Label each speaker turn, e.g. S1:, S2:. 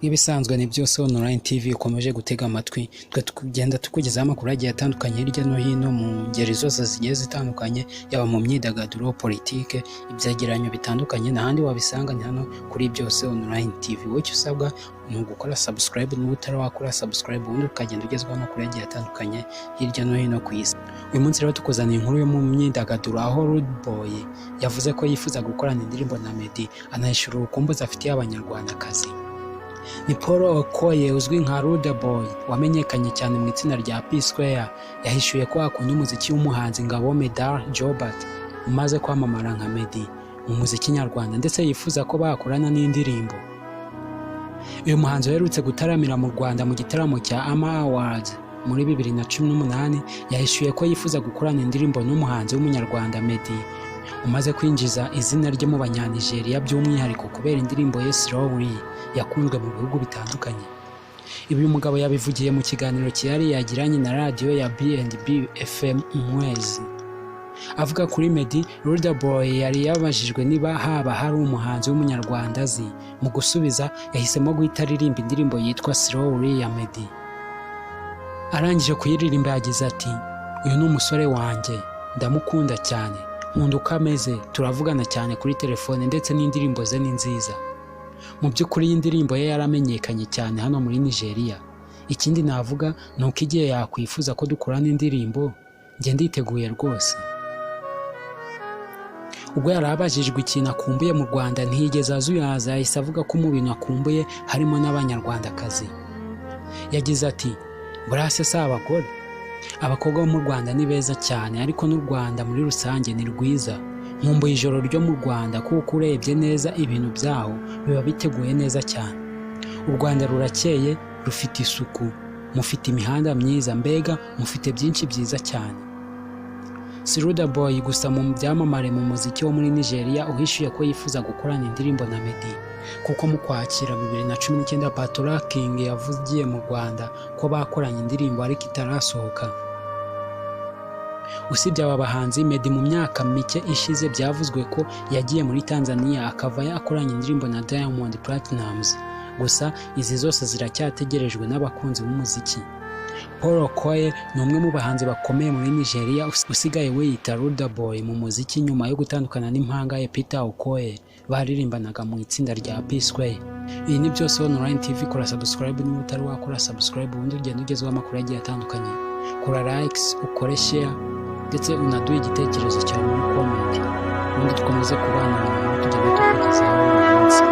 S1: Nk'ibisanzwe ni byose online TV ukomeje gutega amatwi, twe tugenda tukugezaho amakuru agiye atandukanye hirya no hino mu ngeri zose zigiye zitandukanye, yaba mu myidagaduro, politike, ibyegeranyo bitandukanye, n'ahandi wabisanga ni hano kuri byose online TV. Wowe icyo usabwa ni ugukora subscribe, niba utarakora subscribe ubundi ukagenda ugezwaho amakuru agiye atandukanye hirya no hino ku isi. Uyu munsi rero tukuzaniye inkuru yo mu myidagaduro, aho Rudeboy yavuze ko yifuza gukorana indirimbo na Meddy, anahishura urukumbuzi afitiye abanyarwandakazi. Ni Paul Okoye uzwi nka Rudeboy wamenyekanye cyane mu itsinda rya P-Square, yahishuye ko akunda umuziki w'umuhanzi Ngabo Meddy Jobert umaze kwamamara nka Meddy mu muziki nyarwanda, ndetse yifuza ko bakorana n'indirimbo. Uyu muhanzi uherutse gutaramira mu Rwanda mu gitaramo cya Ama Awards muri 2018 yahishuye ko yifuza gukorana indirimbo n'umuhanzi w'umunyarwanda Meddy umaze kwinjiza izina rye mu Banyanigeria, by'umwihariko kubera indirimbo ye Slowly yakunzwe mu bihugu bitandukanye. Ibi uyu mugabo yabivugiye mu kiganiro cyari yagiranye na radio ya B&B FM Umwezi. Avuga kuri Meddy, Rudeboy yari yabajijwe niba haba hari umuhanzi w'umunyarwanda azi. Mu gusubiza yahisemo guhita aririmba indirimbo yitwa Slowly ya Meddy. Arangije kuyiririmba yagize ati, uyu ni umusore wanjye, ndamukunda cyane, nkunda uko ameze, turavugana cyane kuri telefone ndetse n'indirimbo ze ni nziza. Mu by'ukuri iyi ndirimbo ye yaramenyekanye cyane hano muri Nigeria. Ikindi navuga ni uko igihe yakwifuza ko dukorana indirimbo, njye nditeguye rwose. Ubwo yari abajijwe ikintu akumbuye mu Rwanda ntiyigeze azuyaza, yahise avuga ko mu bintu akumbuye harimo n'abanyarwandakazi. Yagize ati, burase si abagore, abakobwa bo mu Rwanda ni beza cyane, ariko n'u Rwanda muri rusange ni rwiza. Nkumbuye ijoro ryo mu Rwanda kuko urebye neza ibintu byaho biba biteguye neza cyane. U Rwanda rurakeye, rufite isuku, mufite imihanda myiza, mbega mufite byinshi byiza cyane. Si Rudeboy gusa mu byamamare mu muziki wo muri Nigeria uhishuye ko yifuza gukorana indirimbo na Meddy, kuko mu Kwakira 2019 Patola King yavugiye mu Rwanda ko bakoranye indirimbo ariko itarasohoka. Usibye aba bahanzi, Meddy mu myaka mike ishize byavuzwe ko yagiye muri Tanzania akava yakoranye indirimbo na Diamond Platnumz, gusa izi zose ziracyategerejwe n'abakunzi b'umuziki. Paul Okoye ni umwe mu bahanzi bakomeye muri Nigeria usigaye wiyita Rudeboy mu muziki nyuma yo gutandukana n'impanga ye Peter Okoye baririmbanaga mu itsinda rya P-Square. Iyi ni byose online TV, kora subscribe niba utari wakora subscribe ubundi ugenda ugezwaho amakuru agiye atandukanye. Kora likes, ukore share ndetse unaduhe igitekerezo cyawe muri comment, ubundi dukomeze kubana mu tugenda tukugezaho buri munsi.